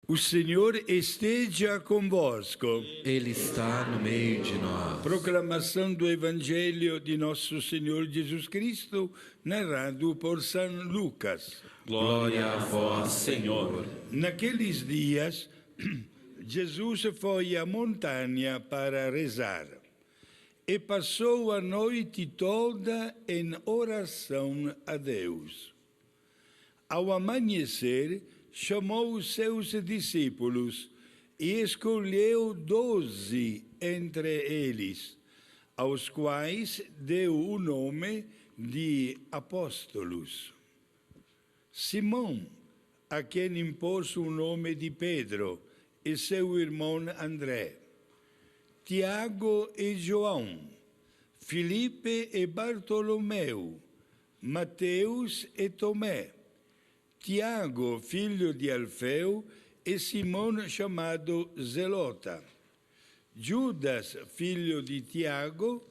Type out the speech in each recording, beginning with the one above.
O Senhor esteja convosco. Ele está no meio de nós. Proclamação do Evangelho de Nosso Senhor Jesus Cristo, narrado por São Lucas. Glória a vós, Senhor. Naqueles dias, Jesus foi à montanha para rezar e passou a noite toda em oração a Deus. Ao amanhecer, chamou os seus discípulos e escolheu 12 entre eles, aos quais deu o nome de apóstolos. Simão, a quem impôs o nome de Pedro, e seu irmão André, Tiago e João, Filipe e Bartolomeu, Mateus e Tomé, Tiago, filho de Alfeu, e Simão, chamado Zelota, Judas, filho de Tiago,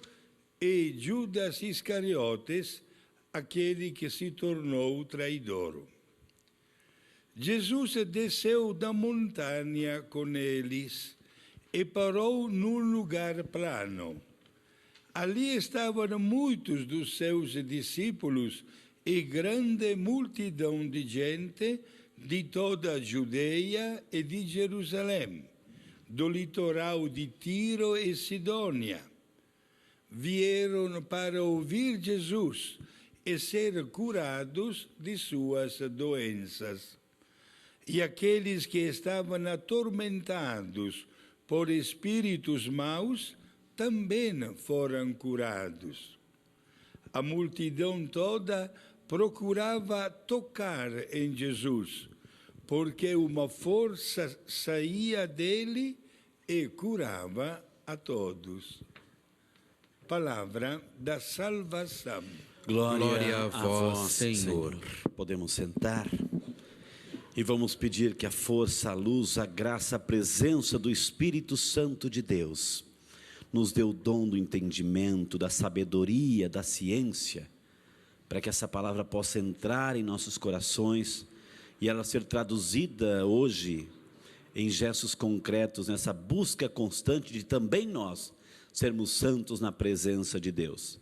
e Judas Iscariotes, aquele que se tornou traidor. Jesus desceu da montanha com eles e parou num lugar plano. Ali estavam muitos dos seus discípulos e grande multidão de gente de toda a Judeia e de Jerusalém, do litoral de Tiro e Sidônia. Vieram para ouvir Jesus e ser curados de suas doenças. E aqueles que estavam atormentados por espíritos maus também foram curados. A multidão toda procurava tocar em Jesus, porque uma força saía dele e curava a todos. Palavra da salvação. Glória a vós, Senhor. Podemos sentar e vamos pedir que a força, a luz, a graça, a presença do Espírito Santo de Deus nos dê o dom do entendimento, da sabedoria, da ciência, para que essa palavra possa entrar em nossos corações e ela ser traduzida hoje em gestos concretos, nessa busca constante de também nós sermos santos na presença de Deus.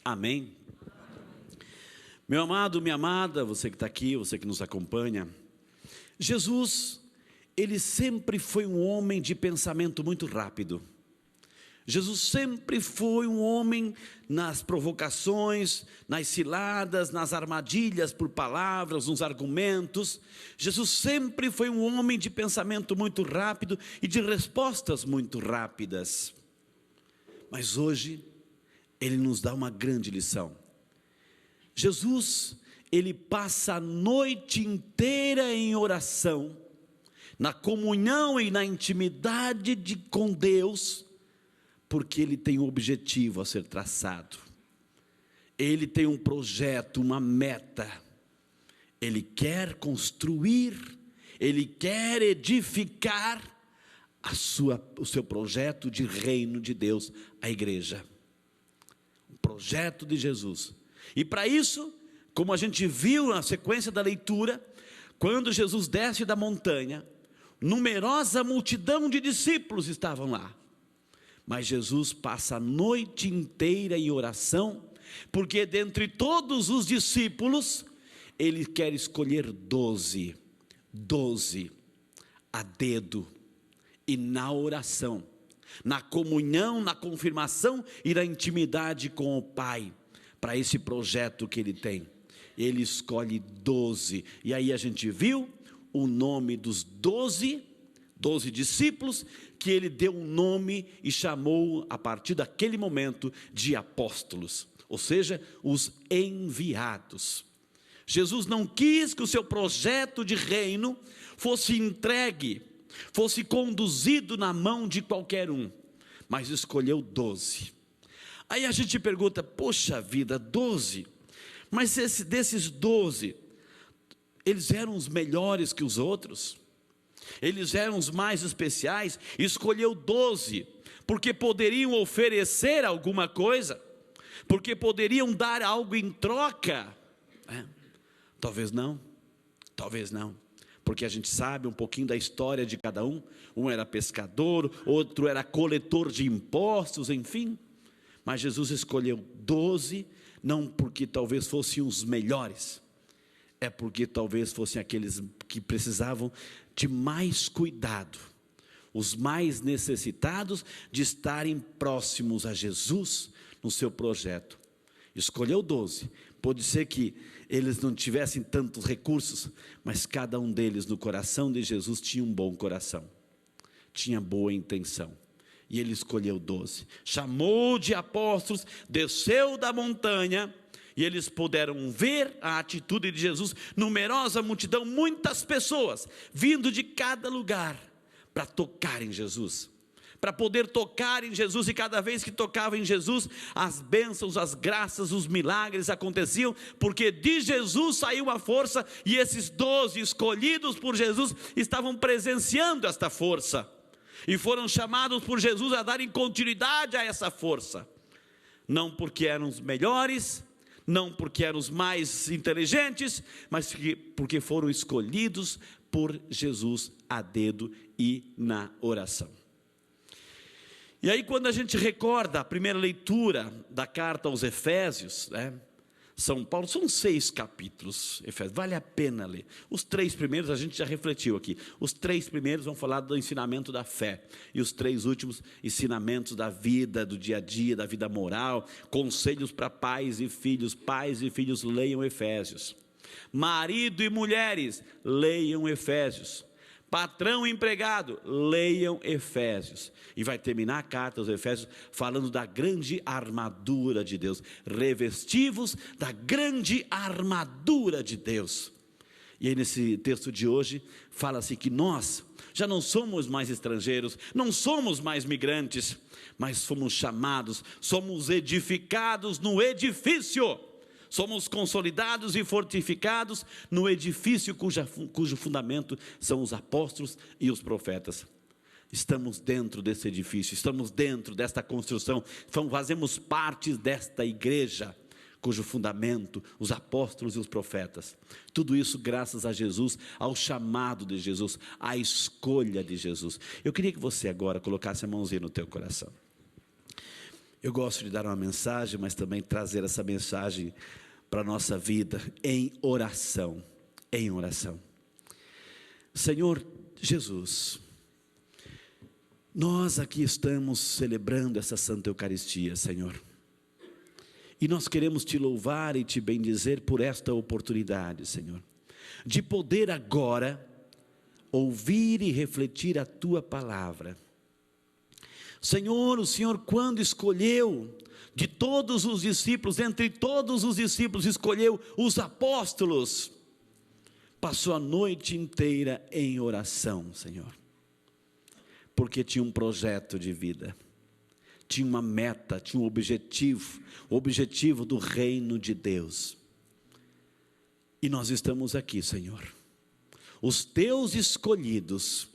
Amém? Meu amado, minha amada, você que está aqui, você que nos acompanha, Jesus, ele sempre foi um homem de pensamento muito rápido. Jesus sempre foi um homem nas provocações, nas ciladas, nas armadilhas por palavras, nos argumentos. Jesus sempre foi um homem de pensamento muito rápido e de respostas muito rápidas. Mas hoje, ele nos dá uma grande lição. Jesus, ele passa a noite inteira em oração, na comunhão e na intimidade com Deus, porque ele tem um objetivo a ser traçado. Ele tem um projeto, uma meta. Ele quer construir, ele quer edificar o seu projeto de reino de Deus, a igreja. O projeto de Jesus. E para isso, como a gente viu na sequência da leitura, quando Jesus desce da montanha, numerosa multidão de discípulos estavam lá. Mas Jesus passa a noite inteira em oração, porque dentre todos os discípulos, ele quer escolher 12 a dedo, e na oração, na comunhão, na confirmação e na intimidade com o Pai, para esse projeto que ele tem. Ele escolhe 12, e aí a gente viu o nome dos 12 discípulos, que ele deu um nome e chamou a partir daquele momento de apóstolos, ou seja, os enviados. Jesus não quis que o seu projeto de reino fosse entregue, fosse conduzido na mão de qualquer um, mas escolheu 12. Aí a gente pergunta, poxa vida, 12, mas desses 12, eles eram os melhores que os outros? Eles eram os mais especiais? Escolheu 12, porque poderiam oferecer alguma coisa? Porque poderiam dar algo em troca? Talvez não. porque a gente sabe um pouquinho da história de cada um. Um era pescador, outro era coletor de impostos, enfim. Mas Jesus escolheu 12, não porque talvez fossem os melhores, é porque talvez fossem aqueles que precisavam de mais cuidado, os mais necessitados de estarem próximos a Jesus no seu projeto. Escolheu 12, pode ser que eles não tivessem tantos recursos, mas cada um deles no coração de Jesus tinha um bom coração, tinha boa intenção. E ele escolheu 12, chamou de apóstolos, desceu da montanha, e eles puderam ver a atitude de Jesus, numerosa multidão, muitas pessoas, vindo de cada lugar, para tocar em Jesus, para poder tocar em Jesus, e cada vez que tocavam em Jesus, as bênçãos, as graças, os milagres aconteciam, porque de Jesus saiu a força, e esses 12 escolhidos por Jesus, estavam presenciando esta força, e foram chamados por Jesus a darem continuidade a essa força, não porque eram os melhores, não porque eram os mais inteligentes, mas porque foram escolhidos por Jesus a dedo e na oração. E aí, quando a gente recorda a primeira leitura da carta aos Efésios, São Paulo, são 6 capítulos, Efésios, vale a pena ler. Os 3 primeiros a gente já refletiu aqui. Os 3 primeiros vão falar do ensinamento da fé, e os 3 últimos, ensinamentos da vida, do dia a dia, da vida moral, conselhos para pais e filhos. Pais e filhos, leiam Efésios. Marido e mulheres, leiam Efésios. Patrão e empregado, leiam Efésios. E vai terminar a carta aos Efésios falando da grande armadura de Deus. Revestivos da grande armadura de Deus. E aí nesse texto de hoje, fala-se que nós já não somos mais estrangeiros, não somos mais migrantes, mas fomos chamados, somos edificados no edifício. Somos consolidados e fortificados no edifício cujo fundamento são os apóstolos e os profetas. Estamos dentro desse edifício, estamos dentro desta construção, fazemos parte desta igreja, cujo fundamento, os apóstolos e os profetas. Tudo isso graças a Jesus, ao chamado de Jesus, à escolha de Jesus. Eu queria que você agora colocasse a mãozinha no teu coração. Eu gosto de dar uma mensagem, mas também trazer essa mensagem para a nossa vida em oração. Em oração. Senhor Jesus, nós aqui estamos celebrando essa Santa Eucaristia, Senhor. E nós queremos te louvar e te bendizer por esta oportunidade, Senhor, de poder agora ouvir e refletir a tua palavra. Senhor, o Senhor quando escolheu de todos os discípulos, entre todos os discípulos escolheu os apóstolos, passou a noite inteira em oração, Senhor, porque tinha um projeto de vida, tinha uma meta, tinha um objetivo, o objetivo do reino de Deus. E nós estamos aqui, Senhor, os teus escolhidos,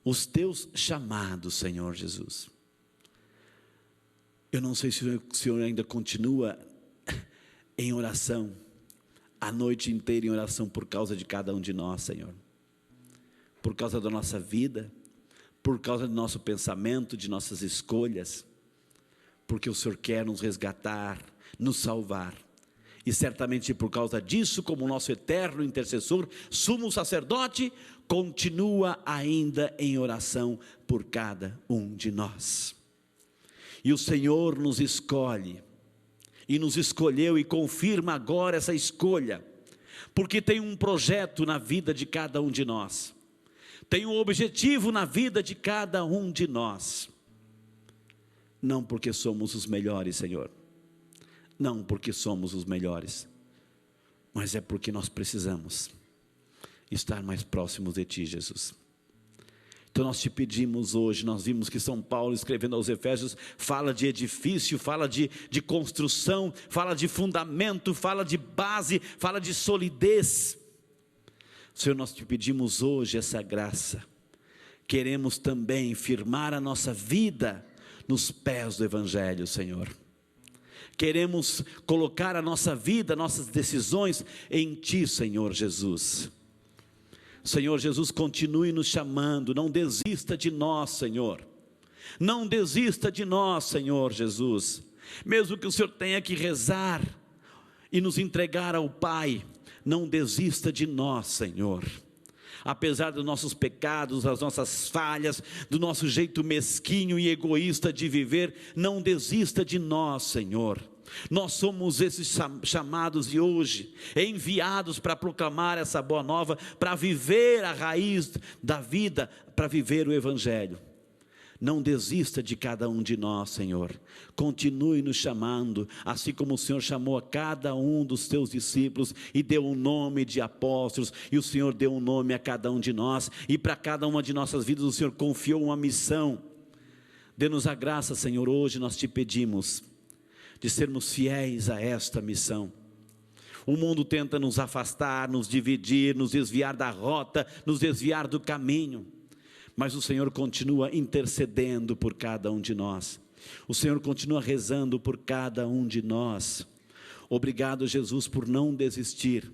os teus chamados, Senhor Jesus. Eu não sei se o Senhor ainda continua em oração, a noite inteira em oração por causa de cada um de nós, Senhor. Por causa da nossa vida, por causa do nosso pensamento, de nossas escolhas, porque o Senhor quer nos resgatar, nos salvar. E certamente por causa disso, como nosso eterno intercessor, sumo sacerdote, continua ainda em oração por cada um de nós. E o Senhor nos escolhe, e nos escolheu e confirma agora essa escolha, porque tem um projeto na vida de cada um de nós, tem um objetivo na vida de cada um de nós. Não porque somos os melhores, Senhor, não porque somos os melhores, mas é porque nós precisamos estar mais próximos de Ti, Jesus. Então nós te pedimos hoje, nós vimos que São Paulo escrevendo aos Efésios, fala de edifício, fala de construção, fala de fundamento, fala de base, fala de solidez. Senhor, nós te pedimos hoje essa graça, queremos também firmar a nossa vida nos pés do Evangelho, Senhor. Queremos colocar a nossa vida, nossas decisões em Ti, Senhor Jesus. Senhor Jesus, continue nos chamando, não desista de nós, Senhor. Não desista de nós, Senhor Jesus. Mesmo que o Senhor tenha que rezar e nos entregar ao Pai, não desista de nós, Senhor. Apesar dos nossos pecados, das nossas falhas, do nosso jeito mesquinho e egoísta de viver, não desista de nós, Senhor. Nós somos esses chamados e hoje enviados para proclamar essa boa nova, para viver a raiz da vida, para viver o Evangelho. Não desista de cada um de nós, Senhor. Continue nos chamando, assim como o Senhor chamou a cada um dos teus discípulos e deu um nome de apóstolos, e o Senhor deu um nome a cada um de nós, e para cada uma de nossas vidas o Senhor confiou uma missão. Dê-nos a graça, Senhor, hoje nós te pedimos de sermos fiéis a esta missão. O mundo tenta nos afastar, nos dividir, nos desviar da rota, nos desviar do caminho. Mas o Senhor continua intercedendo por cada um de nós. O Senhor continua rezando por cada um de nós. Obrigado, Jesus, por não desistir.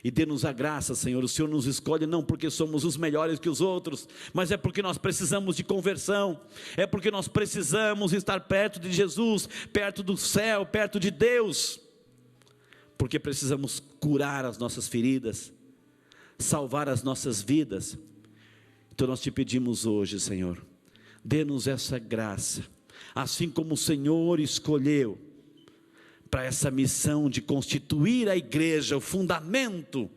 E dê-nos a graça, Senhor. O Senhor nos escolhe não porque somos os melhores que os outros, mas é porque nós precisamos de conversão. É porque nós precisamos estar perto de Jesus, perto do céu, perto de Deus. Porque precisamos curar as nossas feridas, salvar as nossas vidas. Então nós te pedimos hoje, Senhor, dê-nos essa graça, assim como o Senhor escolheu para essa missão de constituir a igreja, o fundamento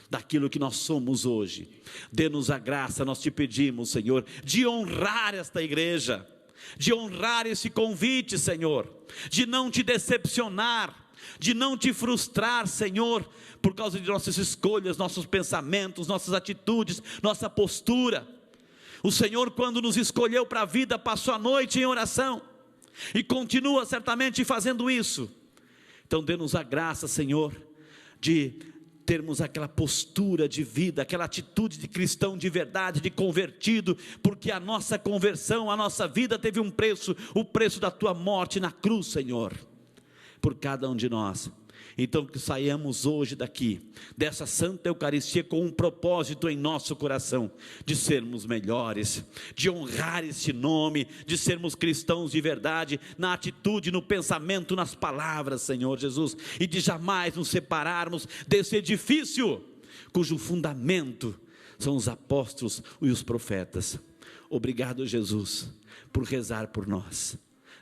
daquilo que nós somos hoje. Dê-nos a graça, nós te pedimos, Senhor, de honrar esta igreja, de honrar esse convite, Senhor, de não te decepcionar, de não te frustrar, Senhor, por causa de nossas escolhas, nossos pensamentos, nossas atitudes, nossa postura. O Senhor, quando nos escolheu para a vida, passou a noite em oração, e continua certamente fazendo isso. Então dê-nos a graça, Senhor, de termos aquela postura de vida, aquela atitude de cristão de verdade, de convertido, porque a nossa conversão, a nossa vida teve um preço, o preço da tua morte na cruz, Senhor, por cada um de nós. Então que saiamos hoje daqui, dessa Santa Eucaristia, com um propósito em nosso coração, de sermos melhores, de honrar esse nome, de sermos cristãos de verdade, na atitude, no pensamento, nas palavras, Senhor Jesus, e de jamais nos separarmos desse edifício, cujo fundamento são os apóstolos e os profetas. Obrigado, Jesus, por rezar por nós.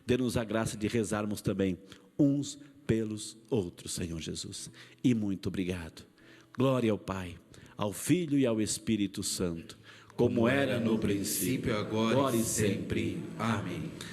Dê-nos a graça de rezarmos também uns pelos outros, Senhor Jesus, e muito obrigado. Glória ao Pai, ao Filho e ao Espírito Santo, como era no princípio, agora e sempre. Amém.